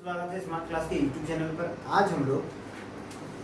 स्वागत है smart class के यूट्यूब चैनल पर। आज हम लोग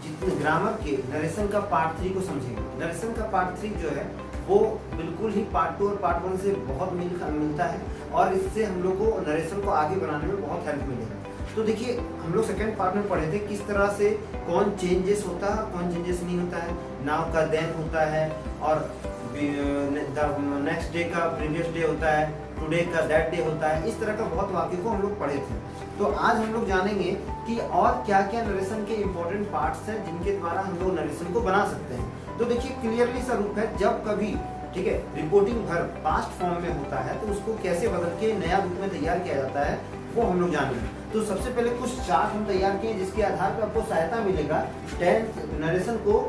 जितने ग्रामर के नरेशन का पार्ट 3 को समझेंगे। नरेशन का पार्ट 3 जो है वो बिल्कुल ही पार्ट 2 और पार्ट 1 से बहुत मिलता है और इससे हम लोग को नरेशन को आगे बनाने में बहुत हेल्प मिलेगा। तो देखिए, हम लोग सेकेंड पार्ट में पढ़े थे किस तरह से कौन चेंजेस होता है, कौन चेंजेस नहीं होता है। नाउ का देन होता है और नेक्स्ट डे का प्रीवियस डे होता है, टुडे का दैट डे होता है। इस तरह का बहुत वाक्य को हम लोग पढ़े थे। तो आज हम लोग जानेंगे कि और क्या क्या नरेशन के इंपॉर्टेंट पार्ट्स हैं जिनके द्वारा हम लोग नरेशन को बना सकते हैं। तो देखिए, क्लियरली सा रूप है, जब कभी ठीक है रिपोर्टिंग वर्ब पास्ट फॉर्म में होता है तो उसको कैसे बदल के नया रूप में तैयार किया जाता है वो हम लोग जानेंगे। तो सबसे पहले कुछ चार्ट हम तैयार किए जिसके आधार पर आपको सहायता मिलेगा नरेशन को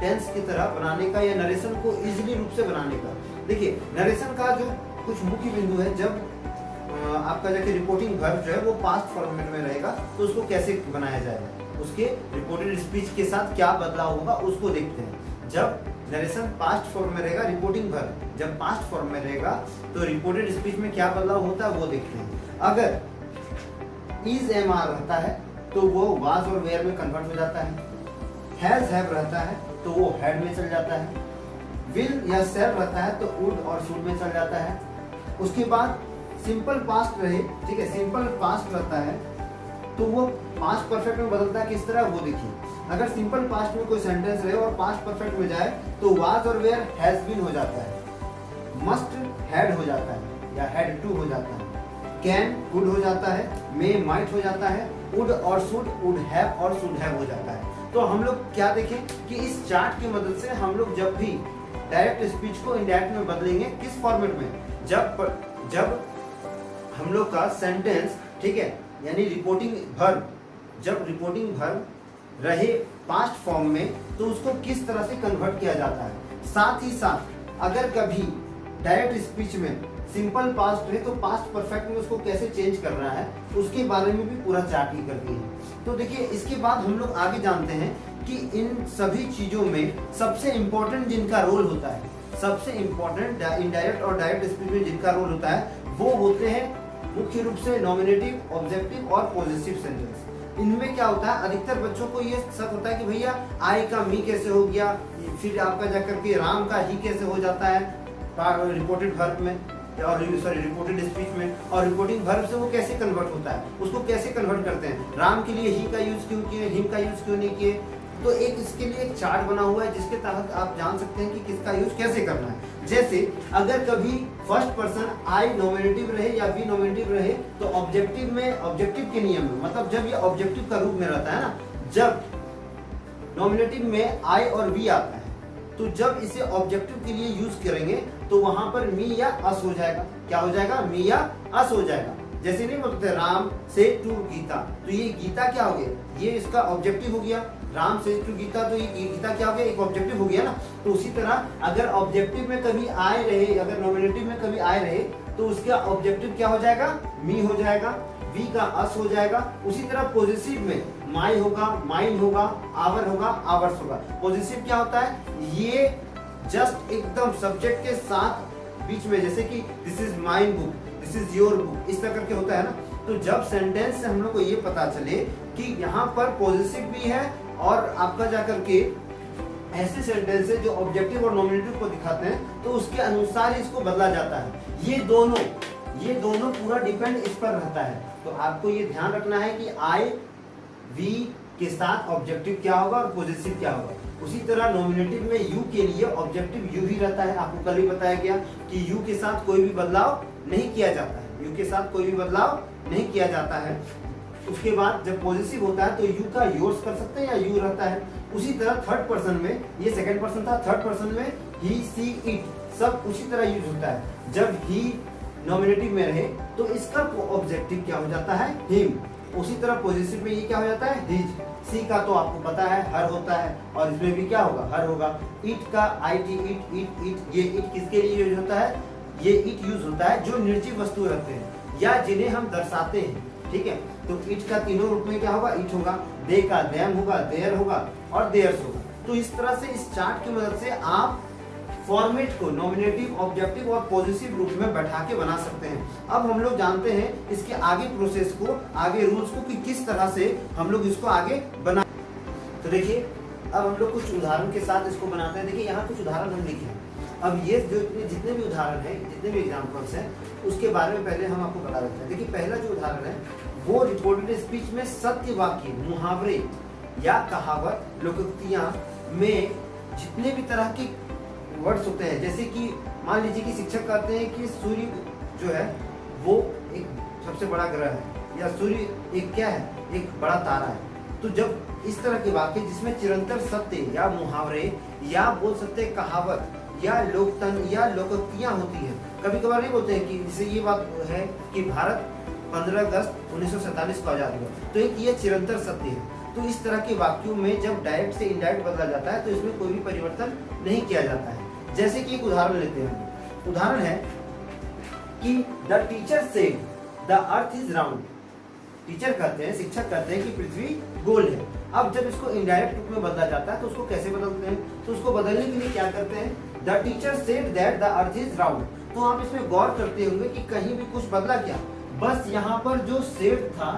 टेंस की तरह बनाने का या नरेशन को इजीली रूप से बनाने का। देखिए, नरेशन का जो कुछ मुख्य बिंदु है, जब आपका जाके रिपोर्टिंग वर्ब जो है वो पास्ट फॉर्मेट में रहेगा तो उसको कैसे बनाया जाएगा, उसके रिपोर्टेड स्पीच के साथ क्या बदलाव होगा उसको देखते हैं। जब नरेशन पास्ट फॉर्म में रहेगा, रिपोर्टिंग वर्ब जब पास्ट फॉर्म में रहेगा तो रिपोर्टेड स्पीच में क्या बदलाव होता है वो देखते हैं। अगर इज एम आर रहता है तो वो वाज और वेयर में कन्वर्ट हो जाता है। हैज हैव रहता है तो वो हैड में चल जाता है। विल या सेल रहता है तो वुड और शुड में चल जाता है। उसके बाद सिंपल पास्ट रहे, ठीक है, सिंपल पास्ट रहता है तो वो पास्ट परफेक्ट में बदलता है। किस तरह वो देखिए, अगर सिंपल पास्ट में कोई सेंटेंस रहे और पास्ट परफेक्ट में जाए तो वाज और वेयर हैज बीन हो जाता है, मस्ट हैड हो जाता है या हैड टू हो जाता है, कैन कुड हो जाता है, मे माइट हो जाता है, वुड और शुड वुड हैव और शुड हैव हो जाता है। तो हम लोग क्या देखें कि इस चार्ट की मदद से हम लोग जब भी डायरेक्ट स्पीच को इनडायरेक्ट में बदलेंगे, किस फॉर्मेट में, जब हम लोग का सेंटेंस ठीक है यानी रिपोर्टिंग वर्ब, जब रिपोर्टिंग वर्ब रहे पास्ट फॉर्म में तो उसको किस तरह से कन्वर्ट किया जाता है। साथ ही साथ अगर कभी डायरेक्ट स्पीच में सिंपल पास्ट रहे तो पास्ट परफेक्ट में उसको कैसे चेंज करना है उसके बारे में भी पूरा चार्ट ही करती है। तो देखिए, इसके बाद हम लोग आगे जानते हैं कि इन सभी चीजों में सबसे इंपॉर्टेंट जिनका रोल होता है, सबसे इंपॉर्टेंट इनडायरेक्ट और डायरेक्ट स्पीच में जिनका रोल होता है वो होते हैं मुख्य रूप से नॉमिनेटिव, ऑब्जेक्टिव और पॉजिटिव सेंटेंस। इनमें क्या होता है, अधिकतर बच्चों को ये शक होता है कि भैया आई का मी कैसे हो गया, फिर आपका जाकर के राम का ही कैसे हो जाता है रिपोर्टेड वर्ब में और रिपोर्टेड स्पीच में, और रिपोर्टिंग वर्ब से वो कैसे कन्वर्ट होता है, उसको कैसे कन्वर्ट करते हैं, राम के लिए ही का यूज क्यों किए, हिम का यूज क्यों नहीं किए। तो एक इसके लिए एक चार्ट बना हुआ है जिसके तहत आप जान सकते हैं कि किसका यूज कैसे करना है। जैसे अगर कभी फर्स्ट पर्सन आई नॉमिनेटिव रहे या बी नॉमिनेटिव रहे तो ऑब्जेक्टिव में, ऑब्जेक्टिव के नियम में, मतलब जब ये ऑब्जेक्टिव का रूप में रहता है ना, जब नॉमिनेटिव में आई और बी आता है तो जब इसे ऑब्जेक्टिव के लिए यूज करेंगे तो वहां पर मी या अस हो जाएगा। क्या हो जाएगा, मी या अस हो जाएगा। जैसे नहीं बोलते राम से टू गीता, तो ये गीता क्या हो गया, ये इसका ऑब्जेक्टिव हो गया। राम से टू गीता, तो ये गीता क्या हो गया, एक ऑब्जेक्टिव हो गया ना। तो उसी तरह अगर ऑब्जेक्टिव में कभी आए रहे, अगर नॉमिनेटिव में कभी आए रहे तो उसका ऑब्जेक्टिव क्या हो जाएगा, मी हो जाएगा, वी का अस हो जाएगा। उसी तरह पॉजिटिव में माई होगा, माइन होगा, आवर होगा, आवर्स होगा। पॉजिटिव क्या होता है, ये जस्ट एकदम सब्जेक्ट के साथ बीच में, जैसे कि this is mine book, this is your book, इस तरह करके होता है ना। तो जब सेंटेंस से हम लोग को ये पता चले कि यहाँ पर पॉजिटिव भी है और आपका जाकर के ऐसे सेंटेंस है जो ऑब्जेक्टिव और नॉमिनेटिव को दिखाते हैं तो उसके अनुसार इसको बदला जाता है। ये दोनों पूरा डिपेंड इस पर रहता है। तो आपको ये ध्यान रखना है कि आई वी के साथ ऑब्जेक्टिव क्या होगा और पॉजिटिव क्या होगा। उसी तरह नॉमिनेटिव में यू के लिए ऑब्जेक्टिव यू ही रहता है। आपको कल ही बताया गया कि यू के साथ कोई भी बदलाव नहीं किया जाता है, यू के साथ कोई भी बदलाव नहीं किया जाता है। उसके बाद जब पॉजिटिव होता है तो यू का योर्स कर सकते हैं या यू रहता है। उसी तरह थर्ड पर्सन में, ये सेकंड पर्सन था, थर्ड पर्सन में ही सी इट सब उसी तरह यूज होता है। जब ही नॉमिनेटिव में रहे तो इसका ऑब्जेक्टिव क्या हो जाता है, हिम। उसी तरह पॉजिटिव में ये क्या हो जाता है, हिज। सी का तो आपको पता है हर होता है और इसमें भी क्या होगा, हर होगा। इट का I T, it it it, ये इट किसके लिए यूज होता है, ये इट यूज होता है जो निर्जीव वस्तु रखते हैं या जिन्हें हम दर्शाते हैं, ठीक है। तो इट का तीनों रूप में क्या होगा, इट होगा, दे का दैम होगा, देयर होगा और देयर्स होगा। तो इस तरह से इस चार्ट की मदद से आप फॉर्मेट को नॉमिनेटिव, ऑब्जेक्टिव और पॉजिटिव रूप में बैठा के बना सकते हैं। अब हम लोग जानते हैं इसके आगे प्रोसेस को, आगे रूल्स को, कि किस तरह से हम लोग इसको आगे बना। तो देखिए अब हम लोग कुछ उदाहरण के साथ इसको बनाते हैं। देखिए यहाँ कुछ उदाहरण हम लिखे हैं। अब ये जो जितने भी उदाहरण हैं, जितने भी एग्जाम्पल्स हैं, उसके बारे में पहले हम आपको बता देते हैं। देखिए पहला जो उदाहरण है वो रिपोर्टेड स्पीच में सत्य वाक्य, मुहावरे या कहावत, लोकोक्तियां में जितने भी तरह के वर्ड्स होते हैं, जैसे कि मान लीजिए कि शिक्षक कहते हैं कि सूर्य जो है वो एक सबसे बड़ा ग्रह है, या सूर्य एक क्या है, एक बड़ा तारा है। तो जब इस तरह के वाक्य जिसमें चिरंतर सत्य या मुहावरे या बोल सकते हैं कहावत या लोकोक्तियां होती है, कभी कभार नहीं बोलते हैं कि जैसे ये बात है कि भारत 15 अगस्त 1947 को आजाद हुआ, तो एक ये चिरंतर सत्य है। तो इस तरह के वाक्यों में जब डायरेक्ट से इनडायरेक्ट बदला जाता है तो इसमें कोई भी परिवर्तन नहीं किया जाता है। जैसे कि एक उदाहरण लेते हैं। उदाहरण है कि the teacher said the earth is round. Teacher कहते हैं, शिक्षक कहते हैं कि पृथ्वी गोल है। अब जब इसको इनडायरेक्ट रूप में बदला जाता है तो उसको कैसे बदलते हैं? तो उसको बदलने के लिए क्या करते हैं? The teacher said that the earth is round. तो आप इसमें गौर करते होंगे कि कहीं भी कुछ बदला क्या, बस यहाँ पर जो सेड था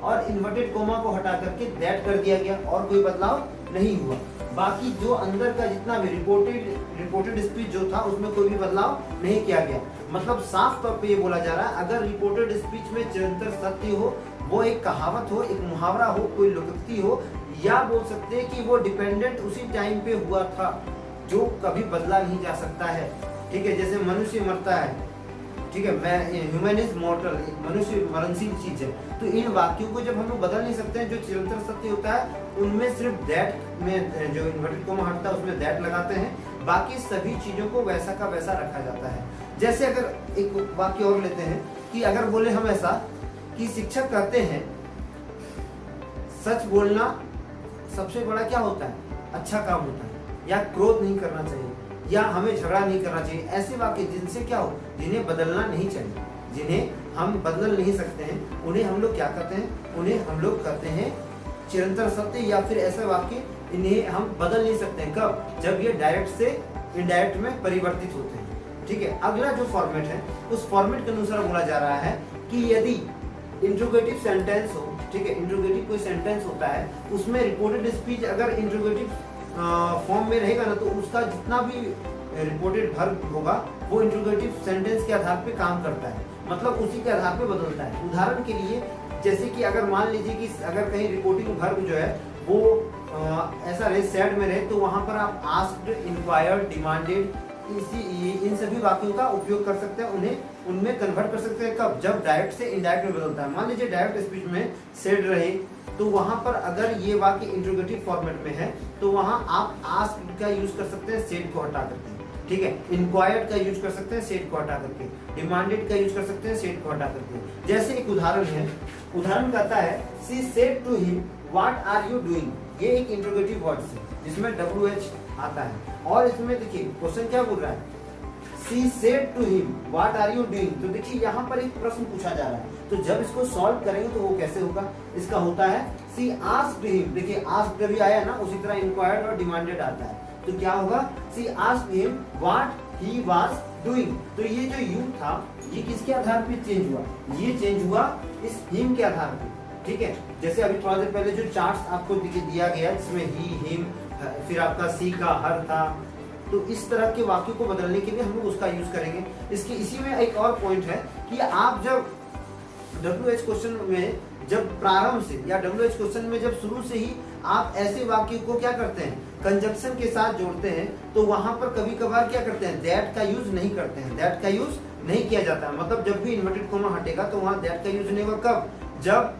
और इन्वर्टेड कोमा को हटा करके दैट कर दिया गया, और कोई बदलाव नहीं हुआ। बाकी जो अंदर का जितना भी रिपोर्टेड स्पीच जो था उसमें कोई भी बदलाव नहीं किया गया। मतलब साफ तौर पे ये बोला जा रहा है, अगर रिपोर्टेड स्पीच में चिरंतर सत्य हो, वो एक कहावत हो, एक मुहावरा हो, कोई लोकोक्ति हो, या बोल सकते हैं कि वो डिपेंडेंट उसी टाइम पे हुआ था, जो कभी बदला नहीं जा सकता है। ठीक है, जैसे मनुष्य मरता है, ठीक है, ह्यूमन इज मॉर्टल, मनुष्य मरणशील चीज है। तो इन वाक्यों को जब हम लोग बदल नहीं सकते हैं, जो चिरंतर सत्य होता है उनमें सिर्फ दैट में जो इन्वर्टेड कोमा हटता है उसमें दैट लगाते हैं, बाकी सभी चीजों को वैसा का वैसा रखा जाता है। जैसे अगर एक वाक्य और लेते हैं कि अगर बोले हम ऐसा कि शिक्षक कहते हैं सच बोलना सबसे बड़ा क्या होता है, अच्छा काम होता है, या क्रोध नहीं करना चाहिए, या हमें झगड़ा नहीं करना चाहिए। ऐसे वाक्य जिनसे क्या हो, जिन्हें बदलना नहीं चाहिए, जिन्हें हम बदल नहीं सकते हैं, उन्हें हम लोग क्या कहते हैं? उन्हें हम लोग कहते हैं चिरंतर सत्य, या फिर ऐसे वाक्य इन्हें हम बदल नहीं सकते हैं। कब? जब ये डायरेक्ट से इनडायरेक्ट में परिवर्तित होते हैं। ठीक है, अगला जो फॉर्मेट है उस फॉर्मेट के अनुसार बोला जा रहा है कि यदि इंट्रोगेटिव सेंटेंस हो, ठीक है, इंट्रोगेटिव कोई सेंटेंस होता है, उसमें रिपोर्टेड स्पीच अगर इंट्रोगेटिव फॉर्म में रहेगा ना, तो उसका जितना भी रिपोर्टेड वर्ब होगा वो इंट्रोगेटिव सेंटेंस के आधार पे काम करता है, मतलब उसी के आधार पे बदलता है। उदाहरण के लिए जैसे कि अगर मान लीजिए कि अगर कहीं रिपोर्टिंग वर्ब जो है वो ऐसा रहे, सैड में रहे, तो वहां पर आप आस्क्ड, इंक्वायर्ड, डिमांडेड, इन सभी वाक्यों का उपयोग कर सकते हैं, उन्हें उनमें कन्वर्ट कर सकते हैं। कब? जब डायरेक्ट से इनडायरेक्ट में बदलता है। मान लीजिए डायरेक्ट स्पीच में सेड रहे, तो वहां पर अगर ये वाक्य इंट्रोगेटिव फॉर्मेट में है तो वहां आप आस्क्ड का यूज कर सकते हैं सेड को हटा करके, ठीक है, इंक्वायर्ड का यूज कर सकते हैं सेड को हटा करके, डिमांडेड का यूज कर सकते हैं सेड को हटा करके। जैसे एक उदाहरण है, उदाहरण कहता है she said to him what are you doing. ये एक इंट्रोगेटिव वर्ड है जिसमें WH आता है, और इसमें देखिए क्वेश्चन क्या बोल रहा है, She said to him, what are you doing? तो देखिए यहाँ पर एक प्रश्न पूछा जा रहा है, तो जब इसको सॉल्व करेंगे तो वो कैसे होगा? इसका होता है She asked him। देखिए asked भी आया ना, उसी तरह inquired और demanded आता है, तो क्या होगा? She asked him what he was doing। तो ये जो you था ये किसके आधार पे चेंज हुआ? ये चेंज हुआ इस him के आधार पे, ठीक है। जैसे अभी थोड़ा देर पहले जो चार्ट आपको दिया गया जिसमें he, him, फिर आपका सी का हर था, तो इस तरह के वाक्यों को बदलने के लिए हम लोग उसका यूज करेंगे। इसी में एक और पॉइंट है कि आप जब WH क्वेश्चन में जब प्रारंभ से या WH क्वेश्चन में जब शुरू से ही आप ऐसे वाक्य को क्या करते हैं, कंजक्शन के साथ जोड़ते हैं, तो वहां पर कभी कभार क्या करते हैं, दैट का यूज नहीं करते हैं, दैट का यूज नहीं किया जाता है। मतलब जब भी इन्वर्टेड कोमा हटेगा तो वहां दैट का यूज नहीं होगा। कब? जब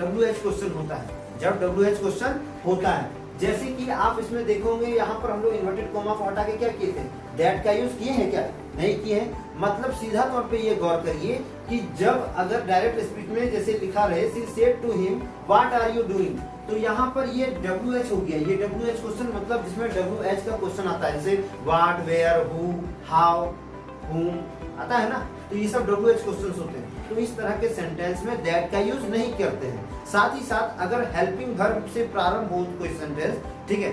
WH क्वेश्चन होता है, जब WH क्वेश्चन होता है। जैसे कि आप इसमें देखोगे यहाँ पर हम लोग इन्वर्टेड कोमा को हटा के क्या किए थे, दैट का यूज किए हैं क्या? नहीं किए हैं। मतलब सीधा तौर पे ये गौर करिए कि जब अगर डायरेक्ट स्पीच में जैसे लिखा रहे she said to him what are you doing, तो यहाँ पर ये WH हो गया। ये WH क्वेश्चन मतलब जिसमें WH का क्वेश्चन आता है, जैसे व्हाट, वेयर, हु, हाउ, हुम आता है ना, तो ये सब WH क्वेश्चंस होते हैं। तो इस तरह के सेंटेंस में दैट का यूज नहीं करते हैं। साथ ही साथ अगर हेल्पिंग वर्ब से प्रारंभ हो कोई सेंटेंस, ठीक है,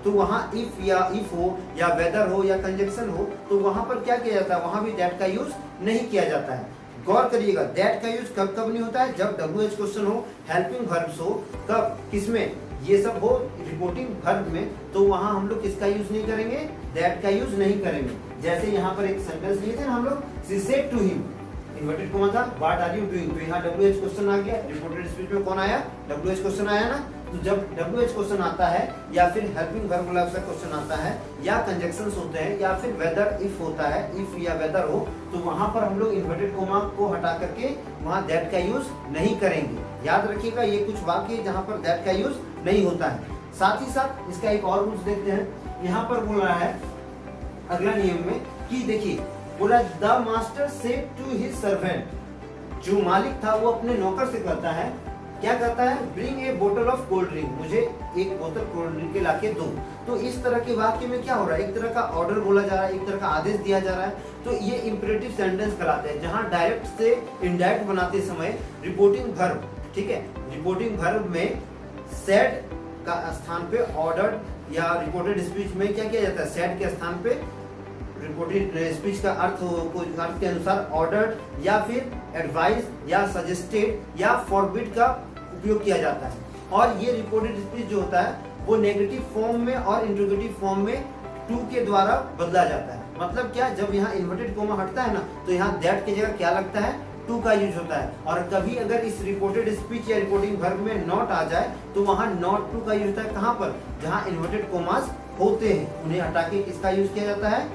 तो वहाँ इफ या इफ हो या वेदर हो या कंजक्शन हो तो वहाँ पर क्या किया जाता है, वहाँ भी दैट का यूज नहीं किया जाता है। गौर करिएगा, दैट का यूज कब कब नहीं होता है, जब WH क्वेश्चन हो, हेल्पिंग वर्ब्स हो, कब किसमें, ये सब हो रिपोर्टिंग वर्ब में, तो वहाँ हम लोग किसका यूज नहीं करेंगे, दैट का यूज नहीं करेंगे। जैसे यहाँ पर एक सेंटेंस लिए थे ना हम लोग, she said to him, inverted comma था, व्हाट आर यू डूइंग, तो यहाँ WH क्वेश्चन आ गया, रिपोर्टेड स्पीच में कौन आया, WH क्वेश्चन आया ना। तो जब WH क्वेश्चन आता है या फिर हेल्पिंग वर्ब वाला क्वेश्चन आता है या कंजक्शंस होते हैं या फिर वेदर इफ होता है, इफ या वेदर हो, तो वहां पर हम लोग इन्वर्टेड कॉमा को हटा करके वहां दैट का यूज नहीं करेंगे। याद रखिएगा, ये कुछ वाक्य है जहां पर दैट का यूज नहीं होता है। साथ ही साथ इसका एक और रूल्स देखते हैं, यहाँ पर बोल रहा है अगला नियम में कि देखिए बोला the master said to his servant, जो मालिक था वो अपने नौकर से कहता है, क्या कहता है, bring a bottle of cold drink, मुझे एक बोतल कोल्ड ड्रिंक के लाके दो। तो इस तरह के वाक्य में क्या हो रहा है, एक तरह का ऑर्डर बोला जा रहा है, एक तरह का आदेश दिया जा रहा है। तो ये इंपरेटिव सेंटेंस कहलाते हैं, जहां डायरेक्ट से इनडायरेक्ट बनाते समय रिपोर्टिंग वर्ब, ठीक है, रिपोर्टिंग वर्ब में सेड का स्थान पे ऑर्डर्ड या रिपोर्टेड स्पीच में क्या किया जाता है, सेड के स्थान पे रिपोर्टेड स्पीच का अर्थ के अनुसार ऑर्डर्ड या फिर एडवाइस या सजेस्टेड या फॉरबिड का उपयोग किया जाता है। और ये रिपोर्टेड स्पीच जो होता है वो नेगेटिव फॉर्म में और इंट्रोगेटिव फॉर्म में टू के द्वारा बदला जाता है। मतलब क्या, जब यहाँ इन्वर्टेड कोमा हटता है ना, तो यहाँ दैट की जगह क्या लगता है, टू का यूज होता है। और कभी अगर इस रिपोर्टेड स्पीच या रिपोर्टिंग वर्ब में नॉट आ जाए तो वहाँ नॉट टू का यूज होता है। कहाँ पर, जहाँ इन्वर्टेड कोमास होते हैं उन्हें हटा के किसका यूज किया जाता है,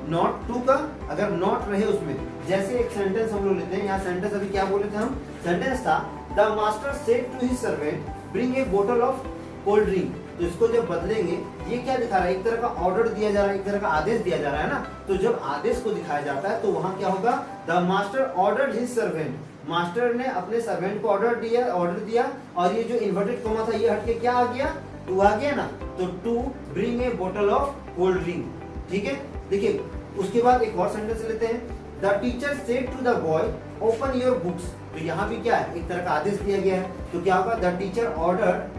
नॉट टू का। अगर नॉट रहे उसमें, जैसे एक सेंटेंस हम लोग लेते हैं, यहाँ सेंटेंस अभी क्या बोले थे हम, सेंटेंस था the master said to his servant bring a bottle of cold drink. तो इसको जब बदलेंगे, ये क्या दिखा रहा है, एक तरह का ऑर्डर दिया जा रहा है, एक तरह का आदेश दिया जा रहा है ना। तो जब आदेश को दिखाया जाता है तो वहां क्या होगा, the master ordered his servant, master ने अपने सर्वेंट को ऑर्डर दिया और ये जो इन्वर्टेड कोमा था ये हटके क्या आ गया, टू आ गया ना। तो to bring a bottle of cold drink, ठीक है। देखिए उसके बाद एक और सेंटेंस लेते हैं, the teacher said to the boy open your books. तो यहाँ भी क्या है, एक तरह का आदेश दिया गया है। तो क्या होगा, the teacher order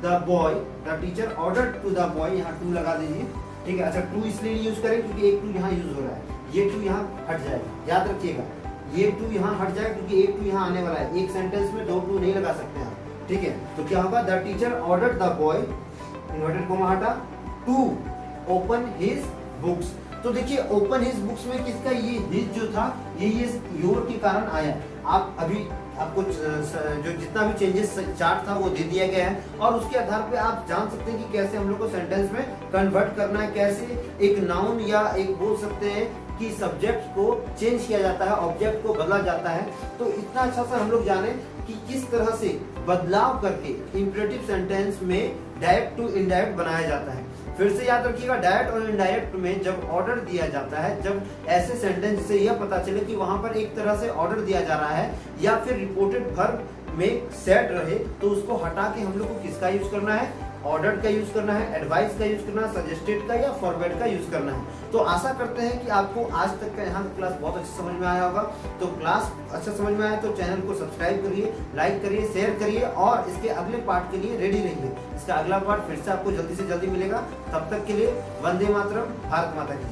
the boy, the teacher order to the boy, यहाँ टू लगा दीजिए, ठीक है। अच्छा टू इसलिए यूज करें क्योंकि एक टू यहाँ यूज हो रहा है, ये टू यहाँ हट जाएगा, याद रखिएगा ये टू यहाँ हट जाएगा क्योंकि एक टू यहाँ आने वाला है। एक सेंटेंस में दो टू नहीं लगा सकते हैं, ठीक है। तो क्या होगा, the teacher order the boy, inverted coma हटा, टू ओपन हिज बुक्स। तो देखिए ओपन हिज बुक्स में किसका, ये हिज जो था ये योर के कारण आया। आप अभी आपको जो जितना भी चेंजेस चार्ट था वो दे दिया गया है और उसके आधार पे आप जान सकते हैं कि कैसे हम लोग को सेंटेंस में कन्वर्ट करना है, कैसे एक नाउन या एक बोल सकते हैं कि सब्जेक्ट को चेंज किया जाता है, ऑब्जेक्ट को बदला जाता है। तो इतना अच्छा सा हम लोग जाने कि किस तरह से बदलाव करके इंपरेटिव सेंटेंस में डायरेक्ट टू इनडायरेक्ट बनाया जाता है। फिर से याद रखिएगा, डायरेक्ट और इनडायरेक्ट में जब ऑर्डर दिया जाता है, जब ऐसे सेंटेंस से यह पता चले कि वहां पर एक तरह से ऑर्डर दिया जा रहा है या फिर रिपोर्टेड वर्ब में सेट रहे, तो उसको हटा के हम लोग को किसका यूज करना है, ऑर्डर्ड का यूज करना है, एडवाइस का यूज करना है, सजेस्टेड का या फॉरवर्ड का यूज करना है। तो आशा करते हैं कि आपको आज तक का यहाँ क्लास बहुत अच्छे समझ में आया होगा। तो क्लास अच्छा समझ में आया तो चैनल को सब्सक्राइब करिए, लाइक करिए, शेयर करिए और इसके अगले पार्ट के लिए रेडी रहिए। इसका अगला पार्ट फिर से आपको जल्दी से जल्दी मिलेगा। तब तक के लिए वंदे मातरम, भारत माता की।